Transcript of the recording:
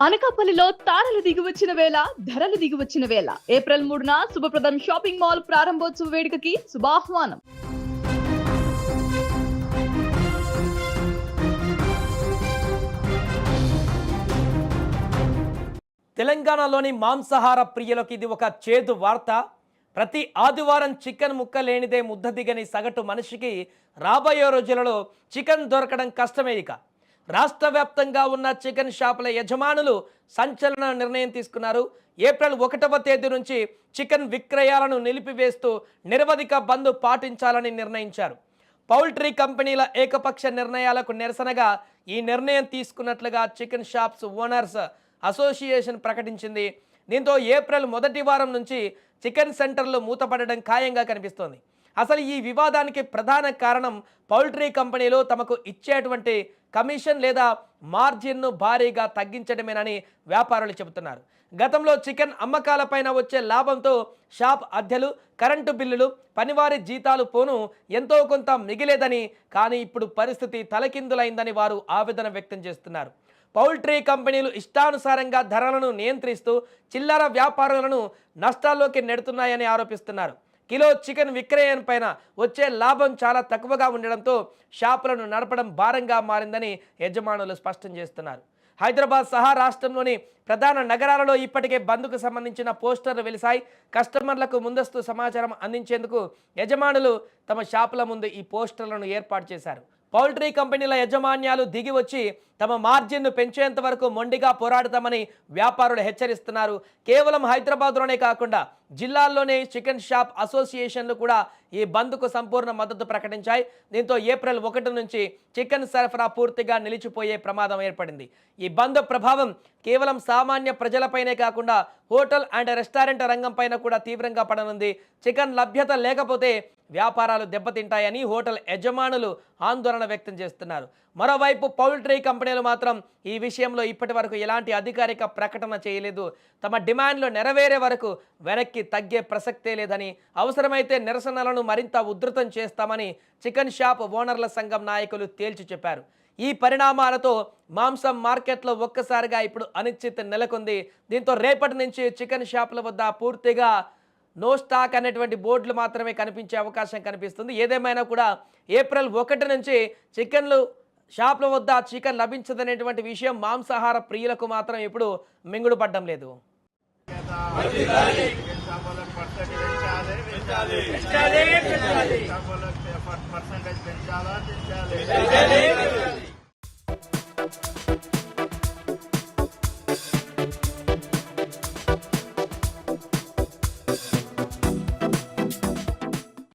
అనకాపల్లిలో తారలు దిగివచ్చిన వేళ ధరలు దిగివచ్చిన వేళ ఏప్రిల్ 3న శుభప్రదం షాపింగ్ మాల్ ప్రారంభోత్సవ వేడుకకి శుభాహ్వానం. తెలంగాణలోని మాంసాహార ప్రియులకు ఇది ఒక చేదు వార్త. ప్రతి ఆదివారం చికెన్ ముక్క లేనిదే ముద్ద దిగని సగటు మనిషికి రాబోయే రోజులలో చికెన్ దొరకడం కష్టమే. ఇక రాష్ట్ర వ్యాప్తంగా ఉన్న చికెన్ షాపుల యజమానులు సంచలన నిర్ణయం తీసుకున్నారు. ఏప్రిల్ 1వ తేదీ నుంచి చికెన్ విక్రయాలను నిలిపివేస్తూ నిరవధిక బంద్ పాటించాలని నిర్ణయించారు. పౌల్ట్రీ కంపెనీల ఏకపక్ష నిర్ణయాలకు నిరసనగా ఈ నిర్ణయం తీసుకున్నట్లుగా చికెన్ షాప్స్ ఓనర్స్ అసోసియేషన్ ప్రకటించింది. దీంతో ఏప్రిల్ మొదటి వారం నుంచి చికెన్ సెంటర్లు మూతపడడం ఖాయంగా కనిపిస్తోంది. అసలు ఈ వివాదానికి ప్రధాన కారణం పౌల్ట్రీ కంపెనీలు తమకు ఇచ్చేటువంటి కమిషన్ లేదా మార్జిన్ను భారీగా తగ్గించడమేనని వ్యాపారులు చెబుతున్నారు. గతంలో చికెన్ అమ్మకాలపైన వచ్చే లాభంతో షాప్ అద్దెలు, కరెంటు బిల్లులు, పనివారి జీతాలు పోను ఎంతో కొంత మిగిలేదని, కానీ ఇప్పుడు పరిస్థితి తలకిందులైందని వారు ఆవేదన వ్యక్తం చేస్తున్నారు. పౌల్ట్రీ కంపెనీలు ఇష్టానుసారంగా ధరలను నియంత్రిస్తూ చిల్లర వ్యాపారులను నష్టాల్లోకి నెడుతున్నాయని ఆరోపిస్తున్నారు. కిలో చికెన్ విక్రయం పైన వచ్చే లాభం చాలా తక్కువగా ఉండడంతో షాపులను నడపడం భారంగా మారిందని యజమానులు స్పష్టం చేస్తున్నారు. హైదరాబాద్ సహా రాష్ట్రంలోని ప్రధాన నగరాలలో ఇప్పటికే బంద్కు సంబంధించిన పోస్టర్లు వెలిశాయి. కస్టమర్లకు ముందస్తు సమాచారం అందించేందుకు యజమానులు తమ షాపుల ముందు ఈ పోస్టర్లను ఏర్పాటు చేశారు. పౌల్ట్రీ కంపెనీల యజమాన్యాలు దిగి వచ్చి తమ మార్జిన్ను పెంచేంత వరకు మొండిగా పోరాడతామని వ్యాపారులు హెచ్చరిస్తున్నారు. కేవలం హైదరాబాద్లోనే కాకుండా జిల్లాల్లోనే చికెన్ షాప్ అసోసియేషన్లు కూడా ఈ బంద్కు సంపూర్ణ మద్దతు ప్రకటించాయి. దీంతో ఏప్రిల్ 1 నుంచి చికెన్ సరఫరా పూర్తిగా నిలిచిపోయే ప్రమాదం ఏర్పడింది. ఈ బంద్ ప్రభావం కేవలం సామాన్య ప్రజలపైనే కాకుండా హోటల్ అండ్ రెస్టారెంట్ రంగంపైన కూడా తీవ్రంగా పడనుంది. చికెన్ లభ్యత లేకపోతే వ్యాపారాలు దెబ్బతింటాయని హోటల్ యజమానులు ఆందోళన వ్యక్తం చేస్తున్నారు. మరోవైపు పౌల్ట్రీ కంపెనీలు మాత్రం ఈ విషయంలో ఇప్పటి వరకు ఎలాంటి అధికారిక ప్రకటన చేయలేదు. తమ డిమాండ్లు నెరవేరే వరకు వెనక్కి తగ్గే ప్రసక్తే లేదని, అవసరమైతే నిరసనలను మరింత ఉధృతం చేస్తామని చికెన్ షాప్ ఓనర్ల సంఘం నాయకులు తేల్చి చెప్పారు. ఈ పరిణామాలతో మాంసం మార్కెట్లో ఒక్కసారిగా ఇప్పుడు అనిశ్చితి నెలకొంది. దీంతో రేపటి నుంచి చికెన్ షాపుల వద్ద పూర్తిగా నో స్టాక్ అనేటువంటి బోర్డులు మాత్రమే కనిపించే అవకాశం కనిపిస్తుంది. ఏదేమైనా కూడా ఏప్రిల్ 1 నుంచి చికెన్లు షాపుల వద్ద చికెన్ లభించదనేటువంటి విషయం మాంసాహార ప్రియులకు మాత్రం ఇప్పుడు మింగుడు పడ్డం లేదు. పెంచాలి